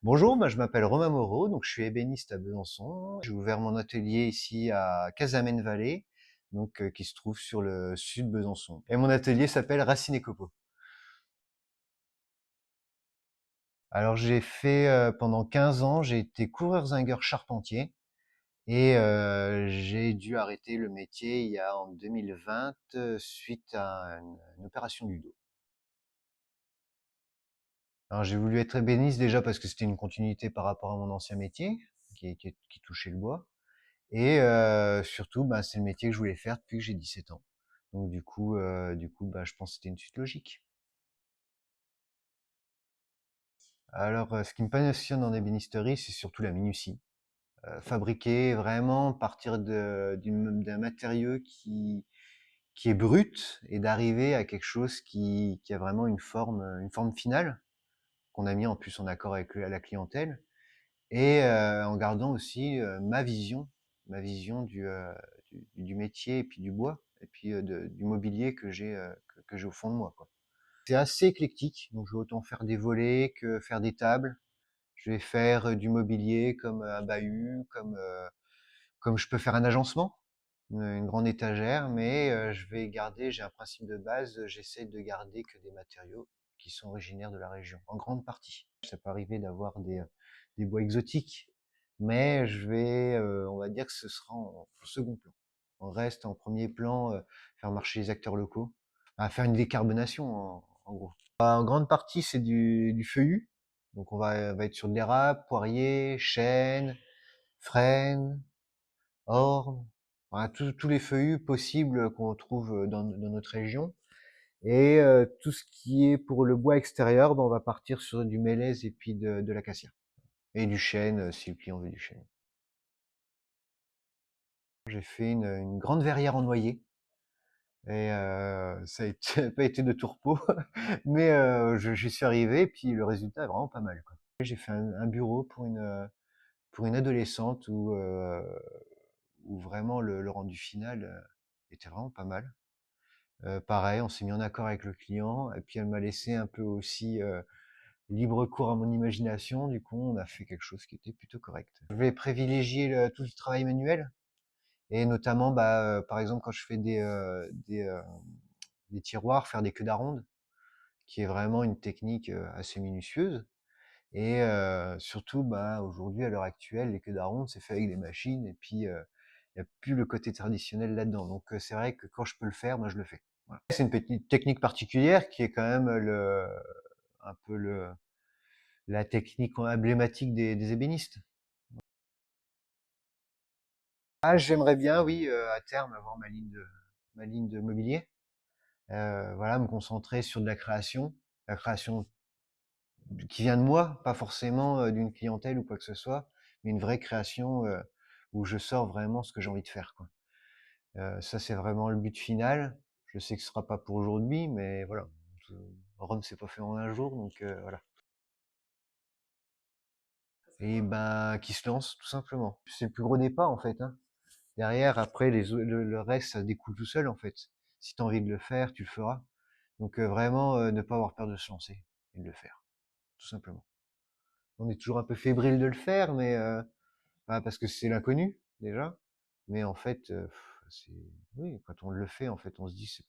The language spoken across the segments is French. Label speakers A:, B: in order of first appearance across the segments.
A: Bonjour, je m'appelle Romain Moreau, donc je suis ébéniste à Besançon. J'ai ouvert mon atelier ici à Casamène-Vallée, qui se trouve sur le sud de Besançon. Et mon atelier s'appelle Racine et Copeaux. Alors j'ai fait pendant 15 ans, j'ai été coureur-zingueur charpentier et j'ai dû arrêter le métier il y a en 2020 suite à une opération du dos. Alors j'ai voulu être ébéniste déjà parce que c'était une continuité par rapport à mon ancien métier qui touchait le bois. Et surtout, c'est le métier que je voulais faire depuis que j'ai 17 ans. Donc je pense que c'était une suite logique. Alors, ce qui me passionne en ébénisterie, c'est surtout la minutie. Fabriquer vraiment, partir d'un matériau qui est brut et d'arriver à quelque chose qui a vraiment une forme finale, qu'on a mis en plus en accord avec la clientèle, et en gardant aussi ma vision du métier et puis du bois, et puis du mobilier que j'ai au fond de moi, quoi. C'est assez éclectique, donc je vais autant faire des volets que faire des tables. Je vais faire du mobilier comme un bahut, comme je peux faire un agencement, une grande étagère, mais j'ai un principe de base, j'essaie de garder que des matériaux qui sont originaires de la région, en grande partie. Ça peut arriver d'avoir des bois exotiques, mais on va dire que ce sera en second plan. On reste en premier plan, faire marcher les acteurs locaux, à faire une décarbonation en gros. En grande partie, c'est du feuillu, donc va être sur de l'érable, poirier, chêne, frêne, orme, voilà, tous les feuillus possibles qu'on trouve dans notre région. Et tout ce qui est pour le bois extérieur, on va partir sur du mélèze et puis de l'acacia. Et du chêne, si le client veut du chêne. J'ai fait une grande verrière en noyer. Et ça a pas été de tourpeau, mais j'y suis arrivé, puis le résultat est vraiment pas mal, quoi. J'ai fait un bureau pour une adolescente où vraiment le rendu final était vraiment pas mal. Pareil, on s'est mis en accord avec le client et puis elle m'a laissé un peu aussi libre cours à mon imagination. Du coup, on a fait quelque chose qui était plutôt correct. Je vais privilégier tout le travail manuel et notamment, par exemple, quand je fais des tiroirs, faire des queues d'aronde, qui est vraiment une technique assez minutieuse. Et surtout, aujourd'hui, à l'heure actuelle, les queues d'aronde, c'est fait avec des machines et puis il n'y a plus le côté traditionnel là-dedans. Donc c'est vrai que quand je peux le faire, moi je le fais. Voilà. C'est une petite technique particulière qui est quand même un peu la technique emblématique des ébénistes. Ah, j'aimerais bien, oui, à terme, avoir ma ligne de mobilier. Voilà, me concentrer sur de la création qui vient de moi, pas forcément d'une clientèle ou quoi que ce soit, mais une vraie création où je sors vraiment ce que j'ai envie de faire, quoi. Ça, c'est vraiment le but final. Je sais que ce sera pas pour aujourd'hui, mais voilà. Rome s'est pas fait en un jour, donc voilà. Et qui se lance tout simplement. C'est le plus gros des pas en fait, hein. Derrière, après, le reste, ça découle tout seul en fait. Si tu as envie de le faire, tu le feras. Donc vraiment, ne pas avoir peur de se lancer et de le faire, tout simplement. On est toujours un peu fébrile de le faire, mais parce que c'est l'inconnu déjà. Mais en fait, c'est oui, quand on le fait, en fait, on se dit c'est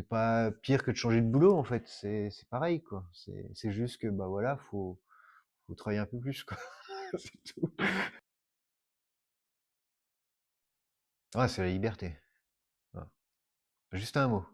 A: pas pire que de changer de boulot en fait. C'est pareil quoi. C'est juste que voilà, faut travailler un peu plus quoi. C'est tout. Ouais, c'est la liberté. Voilà. Juste un mot.